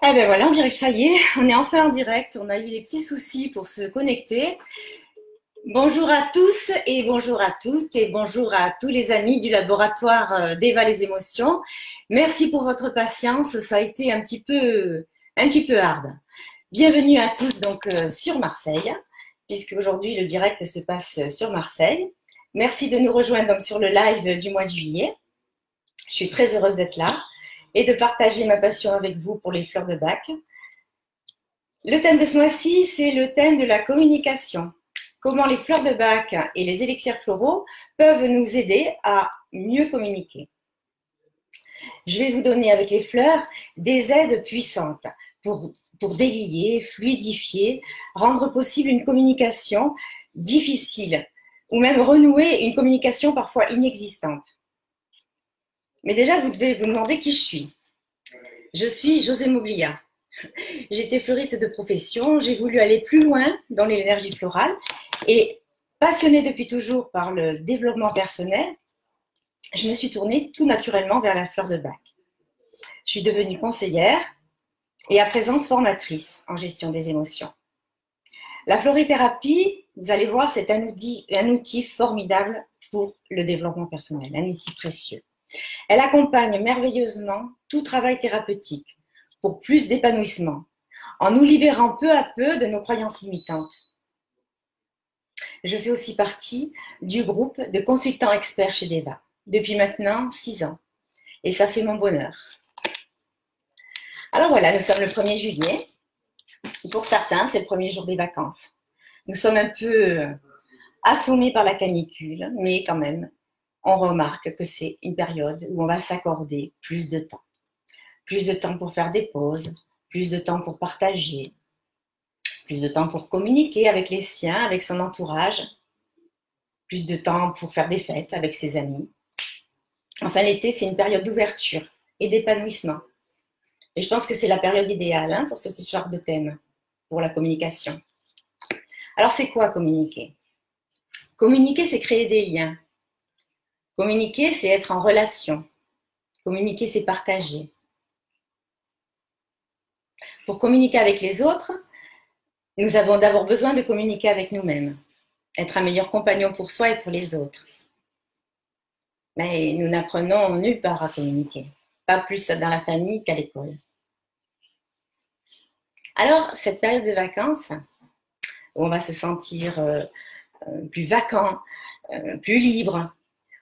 Eh ben voilà, on dirait que ça y est, on est enfin en direct. On a eu des petits soucis pour se connecter. Bonjour à tous et bonjour à toutes et bonjour à tous les amis du laboratoire d'Eva les émotions. Merci pour votre patience, ça a été un petit peu hard. Bienvenue à tous donc sur Marseille, puisque aujourd'hui le direct se passe sur Marseille. Merci de nous rejoindre donc sur le live du mois de juillet. Je suis très heureuse d'être là et de partager ma passion avec vous pour les fleurs de bac. Le thème de ce mois-ci, c'est le thème de la communication. Comment les fleurs de bac et les élixirs floraux peuvent nous aider à mieux communiquer. Je vais vous donner avec les fleurs des aides puissantes pour délier, fluidifier, rendre possible une communication difficile ou même renouer une communication parfois inexistante. Mais déjà, vous devez vous demander qui je suis. Je suis José Moglia. J'étais fleuriste de profession, j'ai voulu aller plus loin dans l'énergie florale et passionnée depuis toujours par le développement personnel, je me suis tournée tout naturellement vers la fleur de bac. Je suis devenue conseillère et à présent formatrice en gestion des émotions. La florithérapie, vous allez voir, c'est un outil formidable pour le développement personnel, un outil précieux. Elle accompagne merveilleusement tout travail thérapeutique pour plus d'épanouissement, en nous libérant peu à peu de nos croyances limitantes. Je fais aussi partie du groupe de consultants experts chez Deva, depuis maintenant 6 ans, et ça fait mon bonheur. Alors voilà, nous sommes le 1er juillet, pour certains, c'est le premier jour des vacances. Nous sommes un peu assommés par la canicule, mais quand même, on remarque que c'est une période où on va s'accorder plus de temps. Plus de temps pour faire des pauses, plus de temps pour partager, plus de temps pour communiquer avec les siens, avec son entourage, plus de temps pour faire des fêtes avec ses amis. Enfin, l'été, c'est une période d'ouverture et d'épanouissement. Et je pense que c'est la période idéale pour ce genre de thème, pour la communication. Alors, c'est quoi communiquer? Communiquer, c'est créer des liens. Communiquer, c'est être en relation. Communiquer, c'est partager. Pour communiquer avec les autres, nous avons d'abord besoin de communiquer avec nous-mêmes, être un meilleur compagnon pour soi et pour les autres. Mais nous n'apprenons nulle part à communiquer, pas plus dans la famille qu'à l'école. Alors, cette période de vacances, où on va se sentir plus vacant, plus libre,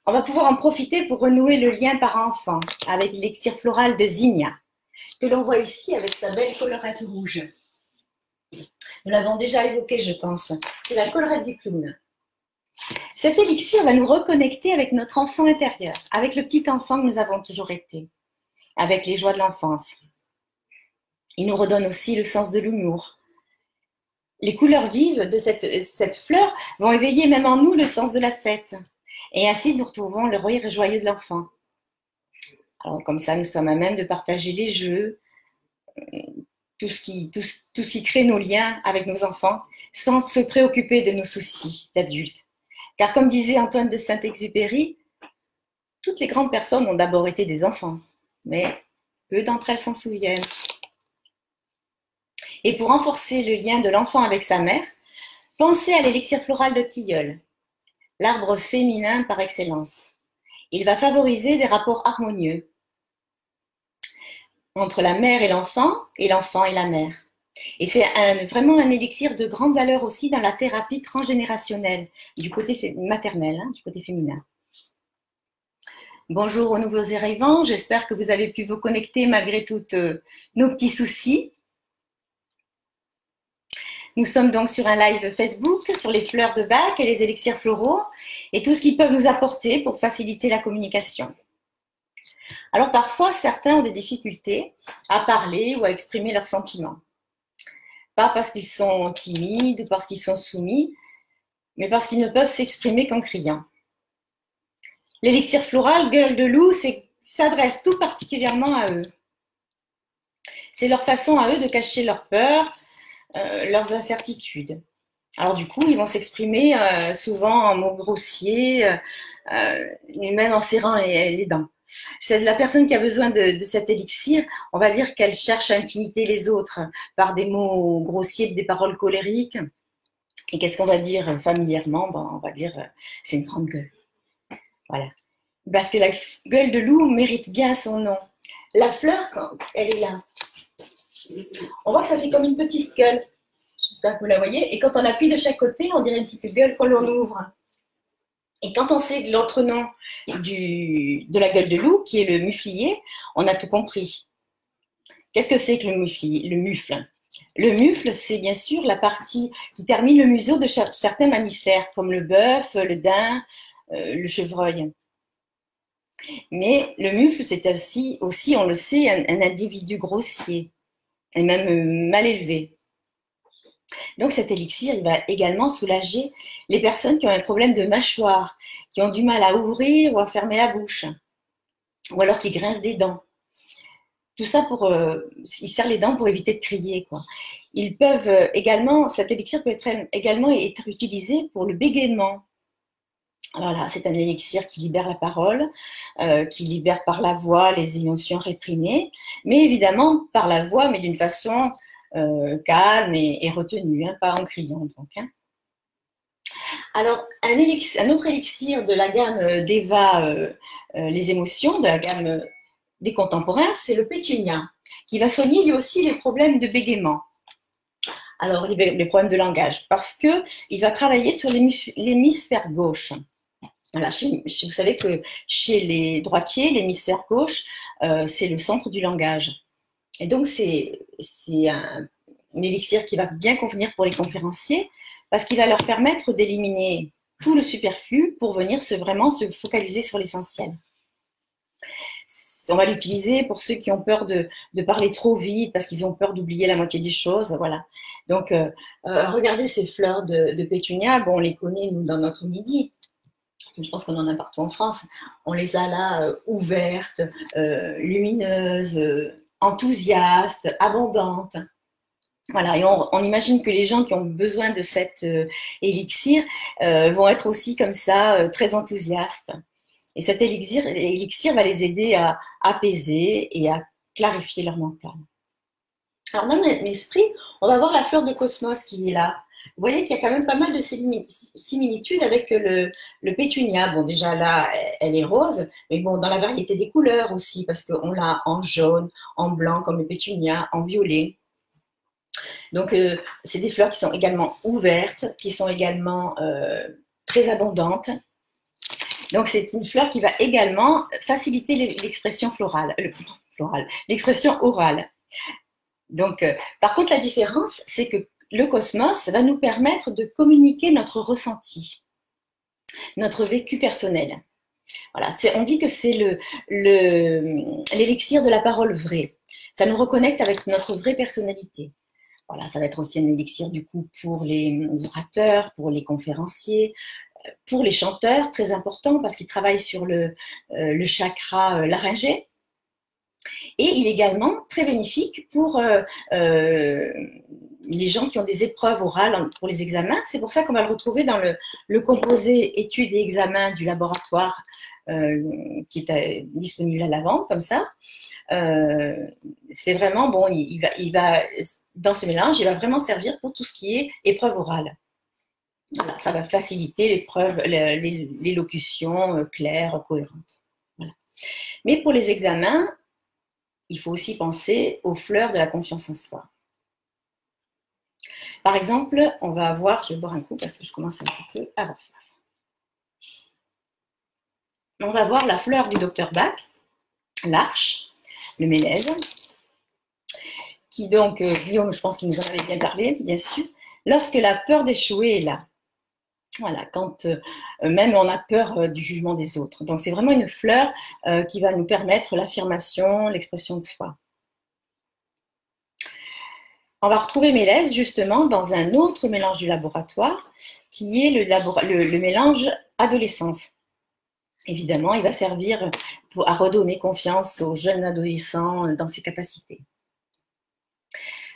on va pouvoir en profiter pour renouer le lien parent-enfant avec l'élixir floral de Zinnia, que l'on voit ici avec sa belle collerette rouge. Nous l'avons déjà évoqué, je pense. C'est la collerette du clown. Cet élixir va nous reconnecter avec notre enfant intérieur, avec le petit enfant que nous avons toujours été, avec les joies de l'enfance. Il nous redonne aussi le sens de l'humour. Les couleurs vives de cette fleur vont éveiller même en nous le sens de la fête. Et ainsi, nous retrouvons le rire joyeux de l'enfant. Alors, comme ça, nous sommes à même de partager les jeux, tout ce qui crée nos liens avec nos enfants, sans se préoccuper de nos soucis d'adultes. Car comme disait Antoine de Saint-Exupéry, toutes les grandes personnes ont d'abord été des enfants, mais peu d'entre elles s'en souviennent. Et pour renforcer le lien de l'enfant avec sa mère, pensez à l'élixir floral de tilleul, l'arbre féminin par excellence. Il va favoriser des rapports harmonieux entre la mère et l'enfant et la mère. Et c'est vraiment un élixir de grande valeur aussi dans la thérapie transgénérationnelle du côté maternel, du côté féminin. Bonjour aux nouveaux arrivants, j'espère que vous avez pu vous connecter malgré tous nos petits soucis. Nous sommes donc sur un live Facebook sur les fleurs de bac et les élixirs floraux et tout ce qu'ils peuvent nous apporter pour faciliter la communication. Alors parfois, certains ont des difficultés à parler ou à exprimer leurs sentiments. Pas parce qu'ils sont timides ou parce qu'ils sont soumis, mais parce qu'ils ne peuvent s'exprimer qu'en criant. L'élixir floral gueule de loup s'adresse tout particulièrement à eux. C'est leur façon à eux de cacher leurs peurs, leurs incertitudes. Alors du coup, ils vont s'exprimer souvent en mots grossiers, et même en serrant les dents. C'est la personne qui a besoin de cet élixir, on va dire qu'elle cherche à intimider les autres par des mots grossiers, des paroles colériques. Et qu'est-ce qu'on va dire familièrement? Ben, on va dire c'est une grande gueule. Voilà. Parce que la gueule de loup mérite bien son nom. La fleur, quand elle est là, on voit que ça fait comme une petite gueule. J'espère que vous la voyez. Et quand on appuie de chaque côté, on dirait une petite gueule quand l'on ouvre. Et quand on sait l'autre nom de la gueule de loup, qui est le muflier, on a tout compris. Qu'est-ce que c'est que le muflier, le mufle? Le mufle, c'est bien sûr la partie qui termine le museau de certains mammifères, comme le bœuf, le daim, le chevreuil. Mais le mufle, c'est aussi, on le sait, un individu grossier et même mal élevé. Donc cet élixir, il va également soulager les personnes qui ont un problème de mâchoire, qui ont du mal à ouvrir ou à fermer la bouche, ou alors qui grincent des dents. Tout ça ils serrent les dents pour éviter de crier, quoi. Ils peuvent également, cet élixir peut également être utilisé pour le bégaiement. Voilà, c'est un élixir qui libère la parole, qui libère par la voix les émotions réprimées, mais évidemment par la voix, mais d'une façon calme et retenue, hein, pas en criant. Donc, hein. Alors, un autre élixir de la gamme d'Eva, les émotions, de la gamme des contemporains, c'est le pétunia, qui va soigner lui aussi les problèmes de bégaiement. Alors, les problèmes de langage, parce qu'il va travailler sur l'hémisphère gauche. Voilà, vous savez que chez les droitiers, l'hémisphère gauche, c'est le centre du langage. Et donc, c'est un élixir qui va bien convenir pour les conférenciers parce qu'il va leur permettre d'éliminer tout le superflu pour venir vraiment se focaliser sur l'essentiel. On va l'utiliser pour ceux qui ont peur de parler trop vite parce qu'ils ont peur d'oublier la moitié des choses. Voilà. Donc, regardez ces fleurs de pétunia. Bon, on les connaît, nous, dans notre midi. Je pense qu'on en a partout en France. On les a là ouvertes, lumineuses, enthousiastes, abondantes. Voilà, et on imagine que les gens qui ont besoin de cet élixir vont être aussi comme ça, très enthousiastes. Et cet élixir va les aider à apaiser et à clarifier leur mental. Alors, dans l'esprit, on va voir la fleur de cosmos qui est là. Vous voyez qu'il y a quand même pas mal de similitudes avec le pétunia. Bon, déjà là, elle est rose, mais bon, dans la variété des couleurs aussi, parce qu'on l'a en jaune, en blanc comme le pétunia, en violet. Donc, c'est des fleurs qui sont également ouvertes, qui sont également très abondantes. Donc, c'est une fleur qui va également faciliter l'expression l'expression orale. Donc, par contre, la différence, c'est que le cosmos va nous permettre de communiquer notre ressenti, notre vécu personnel. Voilà, on dit que c'est l'élixir de la parole vraie. Ça nous reconnecte avec notre vraie personnalité. Voilà, ça va être aussi un élixir du coup pour les orateurs, pour les conférenciers, pour les chanteurs, très important parce qu'ils travaillent sur le chakra laryngé. Et il est également très bénéfique pour les gens qui ont des épreuves orales pour les examens. C'est pour ça qu'on va le retrouver dans le composé études et examens du laboratoire qui est disponible à la vente, comme ça. C'est vraiment bon, il va dans ce mélange, il va vraiment servir pour tout ce qui est épreuve orale. Voilà, ça va faciliter l'épreuve, l'élocution claire, cohérente. Voilà. Mais pour les examens, il faut aussi penser aux fleurs de la confiance en soi. Par exemple, on va avoir, je vais boire un coup parce que je commence un petit peu à avoir soif. On va voir la fleur du docteur Bach, l'arche, le mélèze, qui donc, Guillaume, je pense qu'il nous en avait bien parlé, bien sûr, lorsque la peur d'échouer est là. Voilà, quand même on a peur du jugement des autres. Donc c'est vraiment une fleur qui va nous permettre l'affirmation, l'expression de soi. On va retrouver mélèze justement dans un autre mélange du laboratoire qui est le mélange adolescence. Évidemment, il va servir à redonner confiance aux jeunes adolescents dans ses capacités.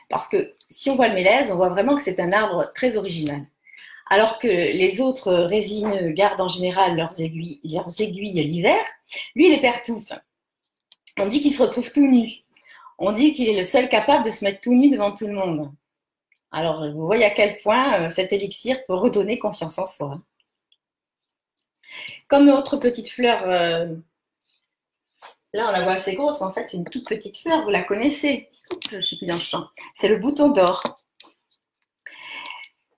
Parce que si on voit le mélèze, on voit vraiment que c'est un arbre très original. Alors que les autres résineux gardent en général leurs aiguilles l'hiver, lui, il les perd toutes. On dit qu'il se retrouve tout nu. On dit qu'il est le seul capable de se mettre tout nu devant tout le monde. Alors, vous voyez à quel point cet élixir peut redonner confiance en soi. Comme autre petite fleur, là on la voit assez grosse, mais en fait c'est une toute petite fleur, vous la connaissez. Je ne suis plus dans le champ. C'est le bouton d'or.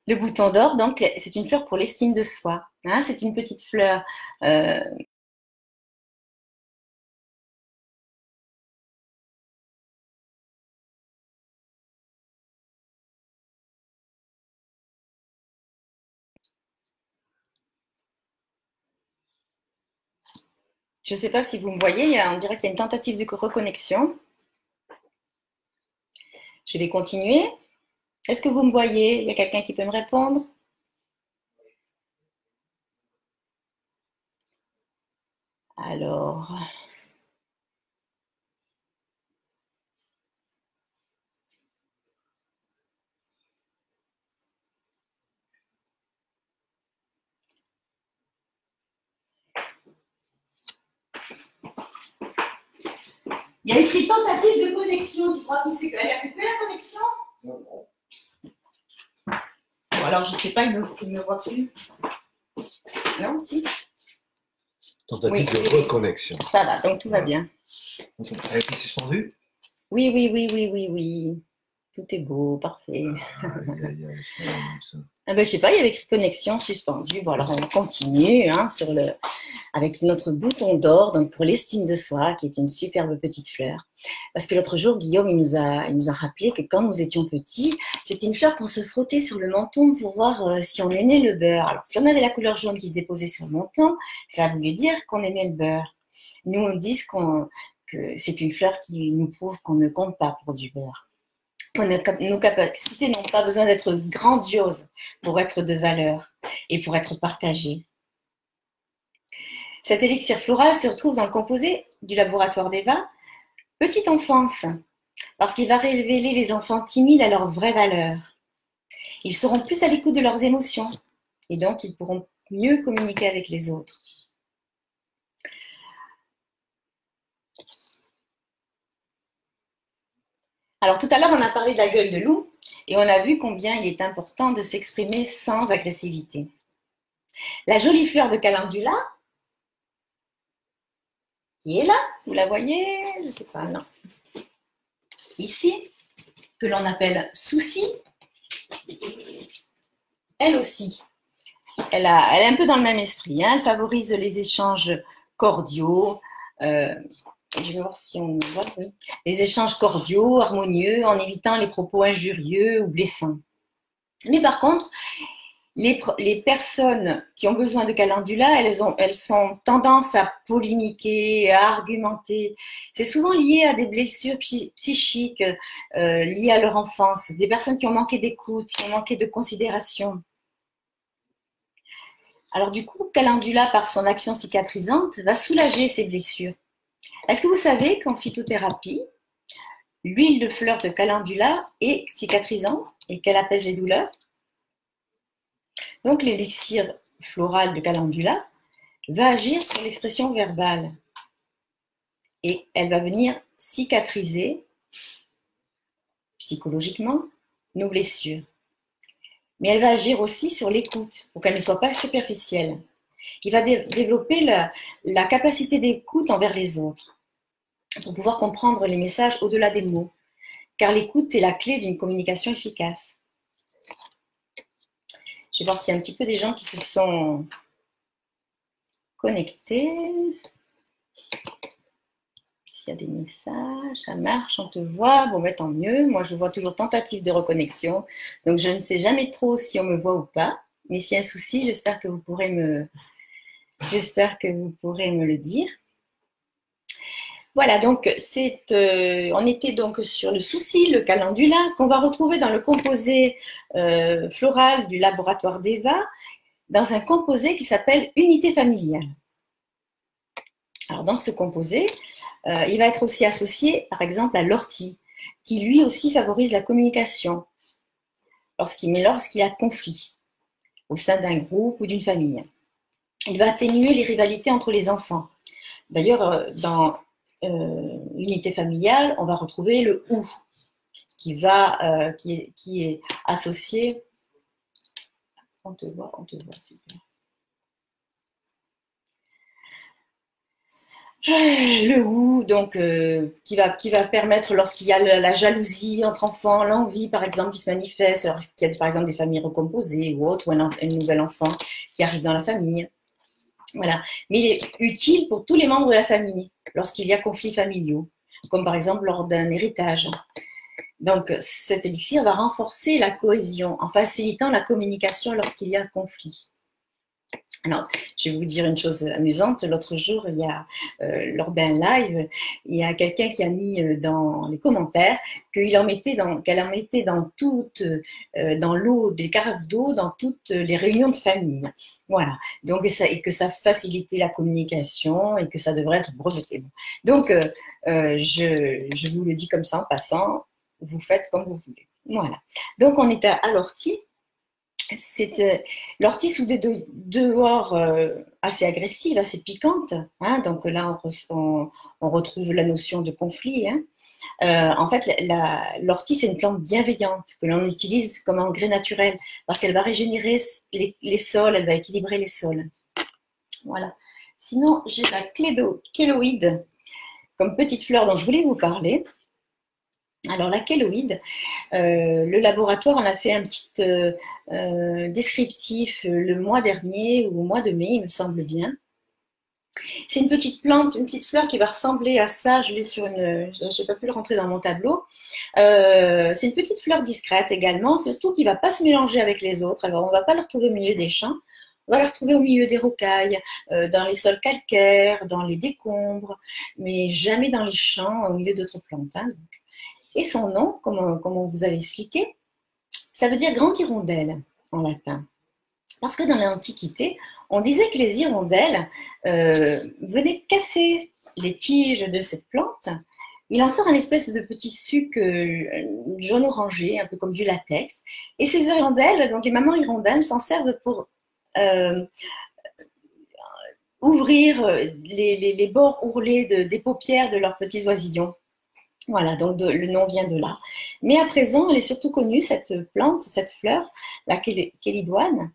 Le bouton d'or, donc, c'est une fleur pour l'estime de soi. Hein, c'est une petite fleur je ne sais pas si vous me voyez, on dirait qu'il y a une tentative de reconnexion. Je vais continuer. Est-ce que vous me voyez? Il y a quelqu'un qui peut me répondre? Alors, il y a écrit tentative de connexion. Tu crois qu'il s'est a coupé la connexion? Non. Bon, alors, je ne sais pas, il me voit plus. Non, si. Tentative de reconnexion. Ça va, donc tout va bien. Elle est suspendue? Oui, oui, oui, oui, oui, oui. Tout est beau, parfait. Ah ben, je sais pas, il y avait écrit connexion suspendue. Bon, alors on continue hein, avec notre bouton d'or, donc pour l'estime de soi, qui est une superbe petite fleur. Parce que l'autre jour, Guillaume, il nous a rappelé que quand nous étions petits, c'était une fleur qu'on se frottait sur le menton pour voir si on aimait le beurre. Alors, si on avait la couleur jaune qui se déposait sur le menton, ça voulait dire qu'on aimait le beurre. Nous, on dit que c'est une fleur qui nous prouve qu'on ne compte pas pour du beurre. Nos capacités n'ont pas besoin d'être grandioses pour être de valeur et pour être partagées. Cet élixir floral se retrouve dans le composé du laboratoire d'Eva, petite enfance, parce qu'il va révéler les enfants timides à leur vraie valeur. Ils seront plus à l'écoute de leurs émotions et donc ils pourront mieux communiquer avec les autres. Alors tout à l'heure, on a parlé de la gueule de loup et on a vu combien il est important de s'exprimer sans agressivité. La jolie fleur de calendula, qui est là, vous la voyez? Je ne sais pas, non. Ici, que l'on appelle souci, elle aussi, elle est un peu dans le même esprit. Hein, elle favorise les échanges cordiaux. Je vais voir si on voit, oui. Les échanges cordiaux, harmonieux, en évitant les propos injurieux ou blessants. Mais par contre, les personnes qui ont besoin de calendula, elles sont tendance à polémiquer, à argumenter. C'est souvent lié à des blessures psychiques liées à leur enfance, des personnes qui ont manqué d'écoute, qui ont manqué de considération. Alors du coup, calendula, par son action cicatrisante, va soulager ces blessures. Est-ce que vous savez qu'en phytothérapie, l'huile de fleur de calendula est cicatrisante et qu'elle apaise les douleurs? Donc l'élixir floral de calendula va agir sur l'expression verbale et elle va venir cicatriser psychologiquement nos blessures. Mais elle va agir aussi sur l'écoute pour qu'elle ne soit pas superficielle. Il va développer la capacité d'écoute envers les autres pour pouvoir comprendre les messages au-delà des mots, car l'écoute est la clé d'une communication efficace. Je vais voir s'il y a un petit peu des gens qui se sont connectés. S'il y a des messages, ça marche, on te voit, bon, ben, tant mieux. Moi, je vois toujours tentative de reconnexion, donc je ne sais jamais trop si on me voit ou pas. Mais s'il y a un souci, j'espère que vous pourrez me le dire. Voilà, donc on était donc sur le souci, le calendula, qu'on va retrouver dans le composé floral du laboratoire d'Eva, dans un composé qui s'appelle unité familiale. Alors dans ce composé, il va être aussi associé, par exemple, à l'ortie, qui lui aussi favorise la communication lorsqu'il y a conflit. au sein d'un groupe ou d'une famille. Il va atténuer les rivalités entre les enfants. D'ailleurs, dans l'unité familiale, on va retrouver le « ou » qui est associé. On te voit, super. Le ou, donc, qui va permettre, lorsqu'il y a la jalousie entre enfants, l'envie, par exemple, qui se manifeste, lorsqu'il y a, par exemple, des familles recomposées ou autre, ou un nouvel enfant qui arrive dans la famille. Voilà. Mais il est utile pour tous les membres de la famille, lorsqu'il y a conflits familiaux, comme par exemple lors d'un héritage. Donc, cet élixir va renforcer la cohésion en facilitant la communication lorsqu'il y a conflit. Alors, je vais vous dire une chose amusante. L'autre jour, lors d'un live, il y a quelqu'un qui a mis dans les commentaires qu'elle en mettait dans l'eau, des carafes d'eau, dans toutes les réunions de famille. Voilà. Donc, et que ça facilitait la communication et que ça devrait être breveté. Donc, je vous le dis comme ça en passant. Vous faites comme vous voulez. Voilà. Donc, on est à l'ortie. L'ortie sous des dehors assez agressive, assez piquante. Hein, donc là, on retrouve la notion de conflit. Hein. En fait, l'ortie, c'est une plante bienveillante que l'on utilise comme engrais naturel parce qu'elle va régénérer les sols, elle va équilibrer les sols. Voilà. Sinon, j'ai la kéloïde comme petite fleur dont je voulais vous parler. Alors, la kéloïde, le laboratoire en a fait un petit descriptif le mois dernier ou au mois de mai, il me semble bien. C'est une petite plante, une petite fleur qui va ressembler à ça. Je l'ai sur une. Je n'ai pas pu le rentrer dans mon tableau. C'est une petite fleur discrète également, surtout qui ne va pas se mélanger avec les autres. Alors, on ne va pas la retrouver au milieu des champs. On va la retrouver au milieu des rocailles, dans les sols calcaires, dans les décombres, mais jamais dans les champs, au milieu d'autres plantes. Hein, donc. Et son nom, comme on vous avait expliqué, ça veut dire grande hirondelle en latin. Parce que dans l'Antiquité, on disait que les hirondelles venaient casser les tiges de cette plante. Il en sort un espèce de petit suc jaune orangé, un peu comme du latex. Et ces hirondelles, donc les mamans hirondelles, s'en servent pour ouvrir les bords ourlés des paupières de leurs petits oisillons. Voilà, donc le nom vient de là. Mais à présent, elle est surtout connue, cette plante, cette fleur, la kélidoine,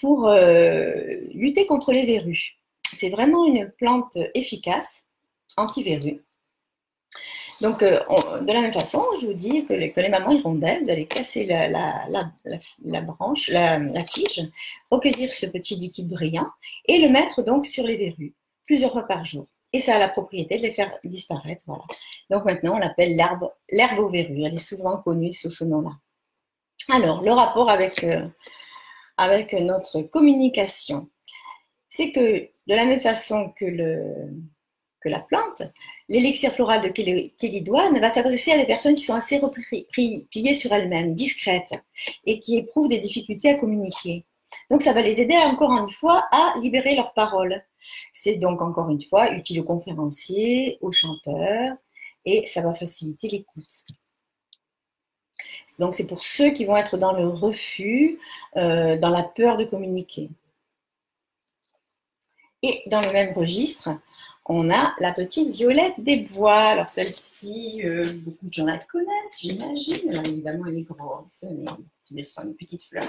pour lutter contre les verrues. C'est vraiment une plante efficace, anti-verrues. Donc, de la même façon, je vous dis que les mamans hirondelles, vous allez casser la branche, la tige, recueillir ce petit liquide brillant et le mettre donc sur les verrues, plusieurs fois par jour. Et ça a la propriété de les faire disparaître. Voilà. Donc maintenant, on l'appelle l'herbe aux verrues. Elle est souvent connue sous ce nom-là. Alors, le rapport avec notre communication, c'est que de la même façon que la plante, l'élixir floral de kélidoine va s'adresser à des personnes qui sont assez repliées sur elles-mêmes, discrètes, et qui éprouvent des difficultés à communiquer. Donc, ça va les aider encore une fois à libérer leurs paroles. C'est donc encore une fois utile aux conférenciers, aux chanteurs, et ça va faciliter l'écoute. Donc, c'est pour ceux qui vont être dans le refus, dans la peur de communiquer. Et dans le même registre, on a la petite violette des bois. Alors, celle-ci, beaucoup de gens la connaissent, j'imagine. Alors, évidemment, elle est grosse. Ce sont une petite fleur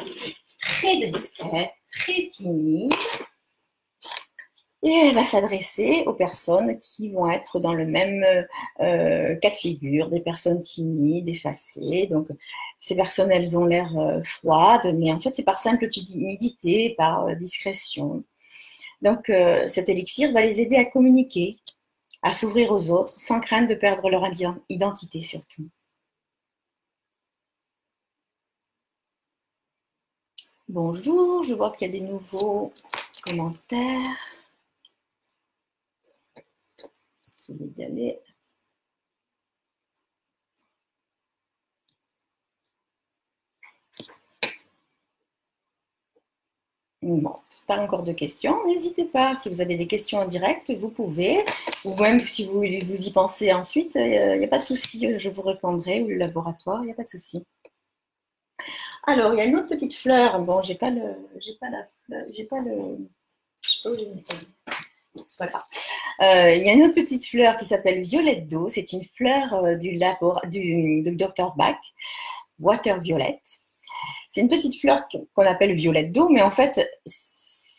très discrète, très timide. Et elle va s'adresser aux personnes qui vont être dans le même cas de figure, des personnes timides, effacées. Donc, ces personnes, elles ont l'air froides, mais en fait, c'est par simple timidité, par discrétion. Donc, cet élixir va les aider à communiquer, à s'ouvrir aux autres, sans crainte de perdre leur identité surtout. Bonjour, je vois qu'il y a des nouveaux commentaires. Je vais y aller. Bon, pas encore de questions, n'hésitez pas. Si vous avez des questions en direct, vous pouvez. Ou même si vous y pensez ensuite, il n'y a pas de souci, je vous répondrai, ou le laboratoire, il n'y a pas de souci. Alors, il y a une autre petite fleur. Bon, j'ai pas la fleur, j'ai pas le, je sais pas où j'ai mis. C'est pas grave. Il y a une autre petite fleur qui s'appelle violette d'eau. C'est une fleur du Dr Bach, Water Violet. C'est une petite fleur qu'on appelle violette d'eau, mais en fait,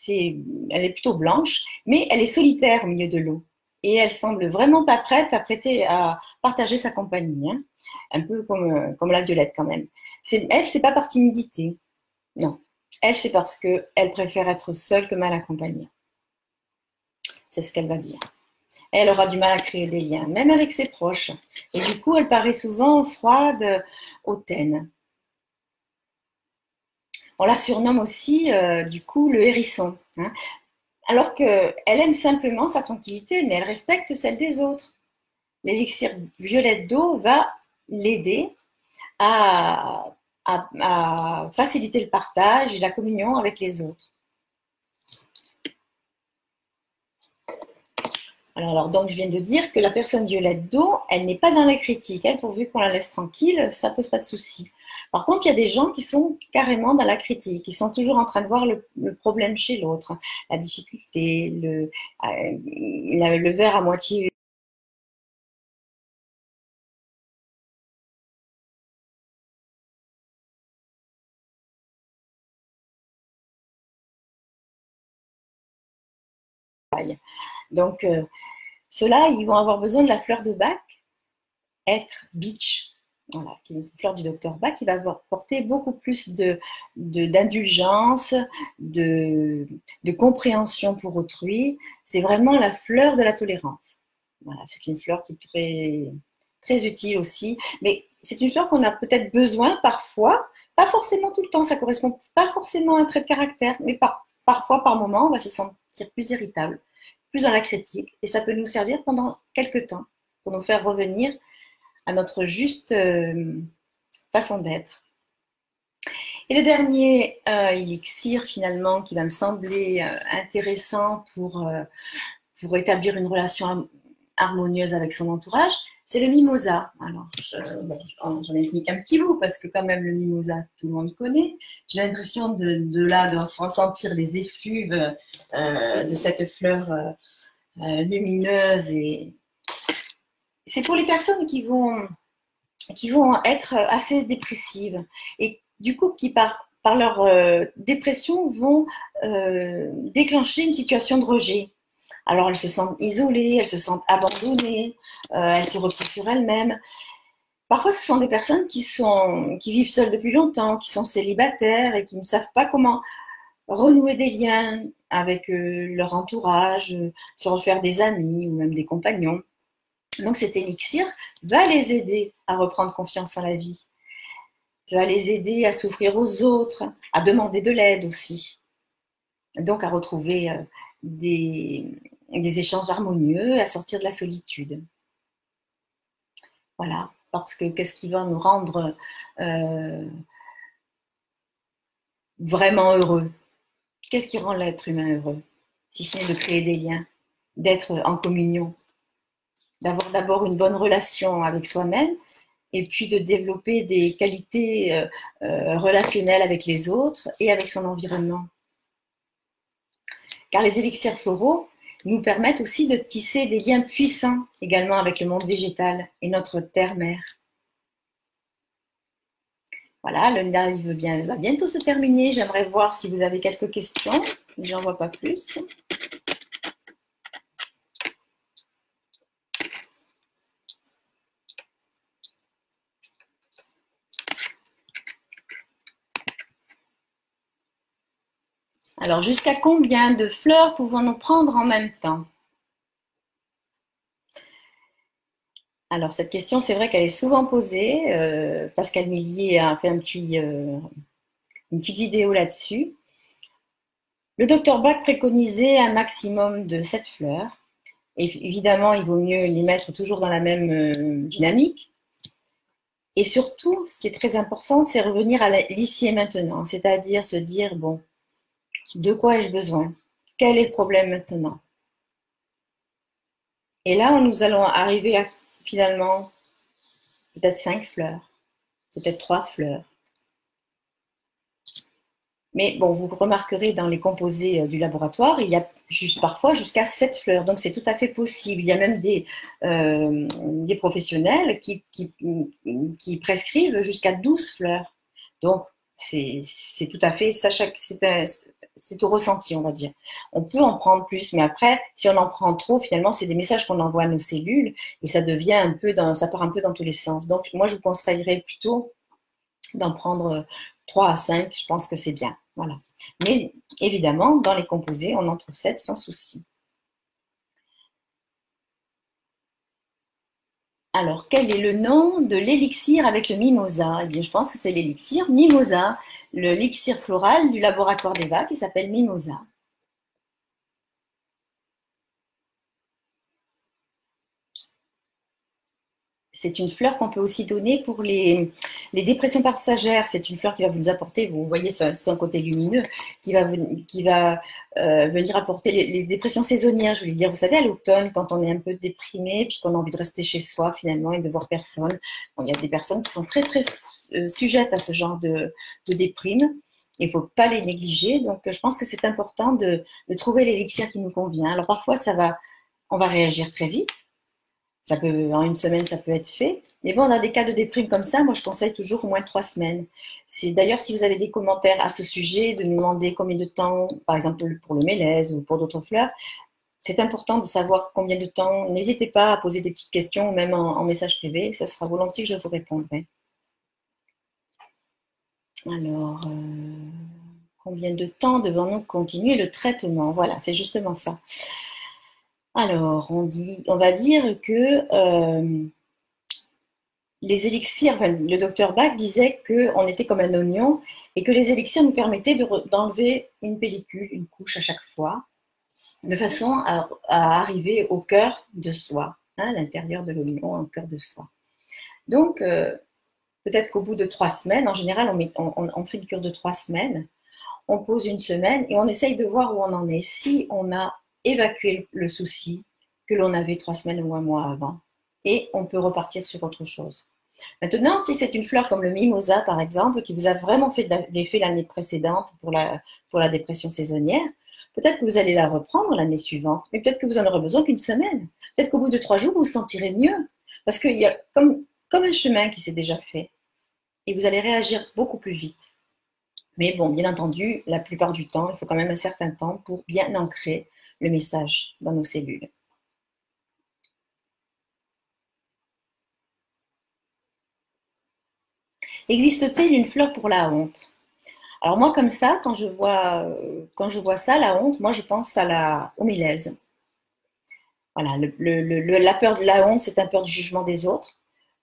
elle est plutôt blanche, mais elle est solitaire au milieu de l'eau. Et elle semble vraiment pas prête à partager sa compagnie, hein. Un peu comme la violette quand même. Elle, c'est pas par timidité, non. Elle, c'est parce qu'elle préfère être seule que mal accompagnée. C'est ce qu'elle va dire. Elle aura du mal à créer des liens, même avec ses proches. Et du coup, elle paraît souvent froide, hautaine. On la surnomme aussi, du coup, le hérisson, hein. Alors qu'elle aime simplement sa tranquillité, mais elle respecte celle des autres. L'élixir violette d'eau va l'aider à faciliter le partage et la communion avec les autres. Alors, donc, je viens de dire que la personne violette d'eau, elle n'est pas dans la critique. Elle, pourvu qu'on la laisse tranquille, ça ne pose pas de souci. Par contre, il y a des gens qui sont carrément dans la critique. Ils sont toujours en train de voir le problème chez l'autre, la difficulté, le verre à moitié. Donc, ceux-là, ils vont avoir besoin de la fleur de Bach, être Beach. Voilà, qui est une fleur du Dr Bach qui va porter beaucoup plus d'indulgence, de compréhension pour autrui. C'est vraiment la fleur de la tolérance. Voilà, c'est une fleur qui est très, très utile aussi. Mais c'est une fleur qu'on a peut-être besoin parfois, pas forcément tout le temps, ça correspond pas forcément à un trait de caractère, mais parfois, par moment, on va se sentir plus irritable, plus dans la critique, et ça peut nous servir pendant quelques temps pour nous faire revenir à notre juste façon d'être. Et le dernier élixir finalement qui va me sembler intéressant pour établir une relation harmonieuse avec son entourage, c'est le mimosa. Alors, j'en ai mis qu'un petit bout parce que quand même le mimosa, tout le monde connaît. J'ai l'impression de ressentir les effluves de cette fleur lumineuse et c'est pour les personnes qui vont être assez dépressives et du coup qui par leur dépression vont déclencher une situation de rejet. Alors elles se sentent isolées, elles se sentent abandonnées, elles se retrouvent sur elles-mêmes. Parfois ce sont des personnes qui vivent seules depuis longtemps, qui sont célibataires et qui ne savent pas comment renouer des liens avec leur entourage, se refaire des amis ou même des compagnons. Donc cet élixir va les aider à reprendre confiance en la vie. Ça va les aider à s'ouvrir aux autres, à demander de l'aide aussi. Donc à retrouver des échanges harmonieux, à sortir de la solitude. Voilà, parce que qu'est-ce qui va nous rendre vraiment heureux? Qu'est-ce qui rend l'être humain heureux? Si ce n'est de créer des liens, d'être en communion, d'avoir d'abord une bonne relation avec soi-même et puis de développer des qualités relationnelles avec les autres et avec son environnement. Car les élixirs floraux nous permettent aussi de tisser des liens puissants également avec le monde végétal et notre terre-mère. Voilà, le live va bientôt se terminer. J'aimerais voir si vous avez quelques questions. J'en vois pas plus. Alors, jusqu'à combien de fleurs pouvons-nous prendre en même temps? Alors, cette question, c'est vrai qu'elle est souvent posée. Pascal Millier a fait une petite vidéo là-dessus. Le Dr Bach préconisait un maximum de 7 fleurs. Et évidemment, il vaut mieux les mettre toujours dans la même dynamique. Et surtout, ce qui est très important, c'est revenir à l'ici et maintenant. C'est-à-dire se dire, bon, de quoi ai-je besoin? Quel est le problème maintenant? Et là, nous allons arriver à finalement peut-être 5 fleurs, peut-être 3 fleurs. Mais bon, vous remarquerez dans les composés du laboratoire, il y a parfois jusqu'à 7 fleurs. Donc, c'est tout à fait possible. Il y a même des professionnels qui prescrivent jusqu'à 12 fleurs. Donc, c'est tout à fait, c'est au ressenti, on va dire. On peut en prendre plus, mais après, si on en prend trop, finalement, c'est des messages qu'on envoie à nos cellules et ça devient ça part un peu dans tous les sens. Donc, moi, je vous conseillerais plutôt d'en prendre 3 à 5, je pense que c'est bien. Voilà. Mais évidemment, dans les composés, on en trouve 7 sans souci. Alors, quel est le nom de l'élixir avec le mimosa? Eh bien, je pense que c'est l'élixir mimosa, l'élixir floral du laboratoire d'Eva qui s'appelle mimosa. C'est une fleur qu'on peut aussi donner pour les dépressions passagères. C'est une fleur qui va vous apporter, vous voyez son côté lumineux, qui va venir apporter les dépressions saisonnières. Je voulais dire, vous savez, à l'automne, quand on est un peu déprimé, puis qu'on a envie de rester chez soi finalement et de voir personne. Bon, il y a des personnes qui sont très très sujettes à ce genre de déprime. Il ne faut pas les négliger. Donc, je pense que c'est important de trouver l'élixir qui nous convient. Alors, parfois, on va réagir très vite. En une semaine, ça peut être fait. Mais bon, on a des cas de déprime comme ça. Moi, je conseille toujours au moins 3 semaines. D'ailleurs, si vous avez des commentaires à ce sujet, de nous demander combien de temps, par exemple pour le mélèze ou pour d'autres fleurs, c'est important de savoir combien de temps. N'hésitez pas à poser des petites questions, même en message privé. Ce sera volontiers que je vous répondrai. Alors, combien de temps devons-nous continuer le traitement? Voilà, c'est justement ça. Alors, on va dire que les élixirs, le docteur Bach disait qu'on était comme un oignon et que les élixirs nous permettaient d'enlever une pellicule, une couche à chaque fois, de façon à arriver au cœur de soi, à l'intérieur de l'oignon, au cœur de soi. Donc, peut-être qu'au bout de 3 semaines, en général, on fait une cure de 3 semaines, on pose une semaine et on essaye de voir où on en est. Si on a évacué le souci que l'on avait 3 semaines ou un mois avant, et on peut repartir sur autre chose. Maintenant, si c'est une fleur comme le mimosa, par exemple, qui vous a vraiment fait de l'effet l'année précédente pour la dépression saisonnière, peut-être que vous allez la reprendre l'année suivante, mais peut-être que vous en aurez besoin qu'une semaine. Peut-être qu'au bout de 3 jours, vous vous sentirez mieux, parce qu'il y a comme un chemin qui s'est déjà fait, et vous allez réagir beaucoup plus vite. Mais bon, bien entendu, la plupart du temps, il faut quand même un certain temps pour bien ancrer le message dans nos cellules. Existe-t-il une fleur pour la honte? Alors moi, comme ça, quand je vois ça, la honte, moi je pense au mélèze. Voilà, la peur de la honte, c'est un peur du jugement des autres.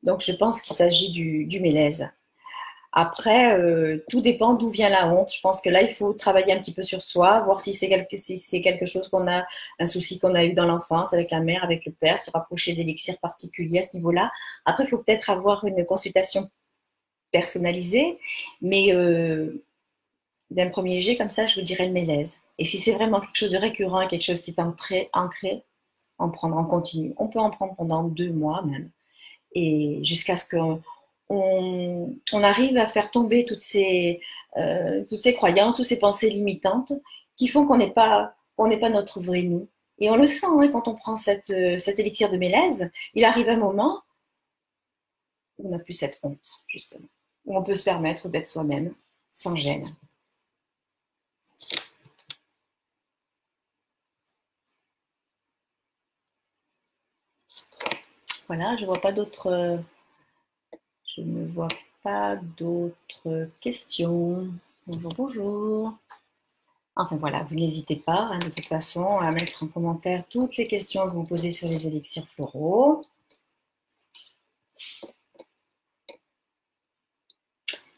Donc je pense qu'il s'agit du mélèze. Après, tout dépend d'où vient la honte. Je pense que là, il faut travailler un petit peu sur soi, voir si c'est quelque chose un souci qu'on a eu dans l'enfance avec la mère, avec le père, se rapprocher d'élixirs particuliers à ce niveau-là. Après, il faut peut-être avoir une consultation personnalisée, mais d'un premier jet, comme ça, je vous dirais le mélèze. Et si c'est vraiment quelque chose de récurrent, quelque chose qui est ancré, en prendre en continu. On peut en prendre pendant 2 mois même, et jusqu'à ce qu'on arrive à faire tomber toutes ces croyances, toutes ces pensées limitantes qui font qu'on n'est pas notre vrai nous. Et on le sent hein, quand on prend cet élixir de mélèze, il arrive un moment où on n'a plus cette honte, justement, où on peut se permettre d'être soi-même, sans gêne. Voilà, je ne vois pas d'autres questions. Bonjour, bonjour. Enfin voilà, vous n'hésitez pas, hein, de toute façon, à mettre en commentaire toutes les questions que vous posez sur les élixirs floraux.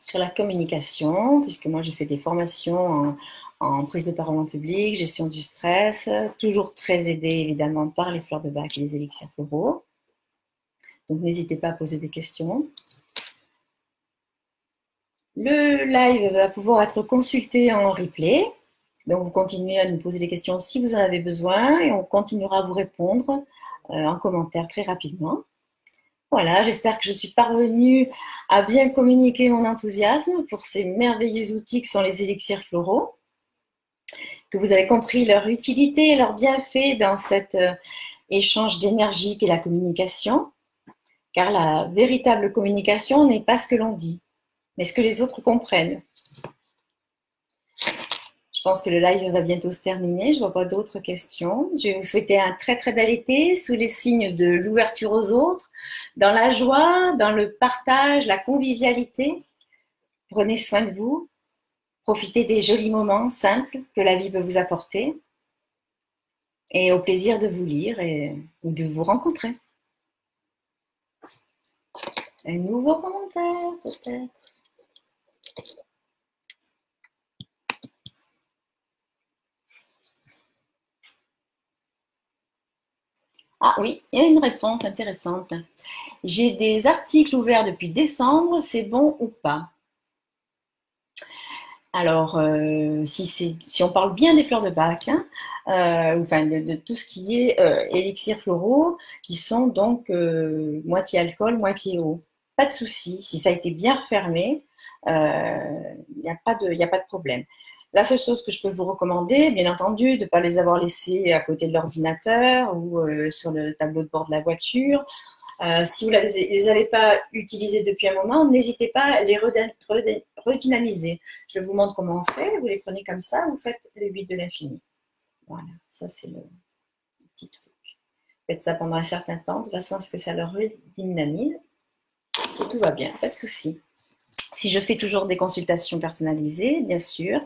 Sur la communication, puisque moi j'ai fait des formations en prise de parole en public, gestion du stress, toujours très aidée évidemment par les fleurs de Bach et les élixirs floraux. Donc n'hésitez pas à poser des questions. Le live va pouvoir être consulté en replay. Donc vous continuez à nous poser des questions si vous en avez besoin et on continuera à vous répondre en commentaire très rapidement. Voilà, j'espère que je suis parvenue à bien communiquer mon enthousiasme pour ces merveilleux outils que sont les élixirs floraux, que vous avez compris leur utilité et leur bienfait dans cet échange d'énergie qu'est la communication, car la véritable communication n'est pas ce que l'on dit, mais ce que les autres comprennent. Je pense que le live va bientôt se terminer. Je ne vois pas d'autres questions. Je vais vous souhaiter un très très bel été sous les signes de l'ouverture aux autres, dans la joie, dans le partage, la convivialité. Prenez soin de vous. Profitez des jolis moments simples que la vie peut vous apporter. Et au plaisir de vous lire ou de vous rencontrer. Un nouveau commentaire peut-être. Ah oui, il y a une réponse intéressante. J'ai des articles ouverts depuis décembre, c'est bon ou pas? Alors, si on parle bien des fleurs de Bach, hein, enfin de tout ce qui est élixirs floraux, qui sont donc moitié alcool, moitié eau. Pas de souci, si ça a été bien refermé, il n'y a pas de problème. La seule chose que je peux vous recommander, bien entendu, de ne pas les avoir laissés à côté de l'ordinateur ou sur le tableau de bord de la voiture. Si vous ne les avez pas utilisés depuis un moment, n'hésitez pas à les redynamiser. Je vous montre comment on fait. Vous les prenez comme ça, vous faites le 8 de l'infini. Voilà, ça c'est le petit truc. Faites ça pendant un certain temps, de façon à ce que ça le redynamise. Et tout va bien, pas de souci. Si je fais toujours des consultations personnalisées, bien sûr,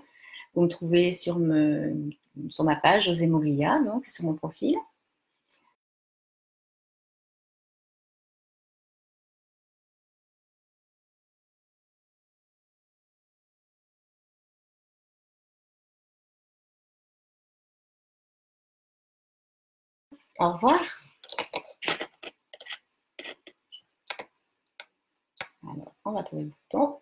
vous me trouvez sur ma page José Moria, donc sur mon profil. Au revoir. Alors, on va trouver le bouton.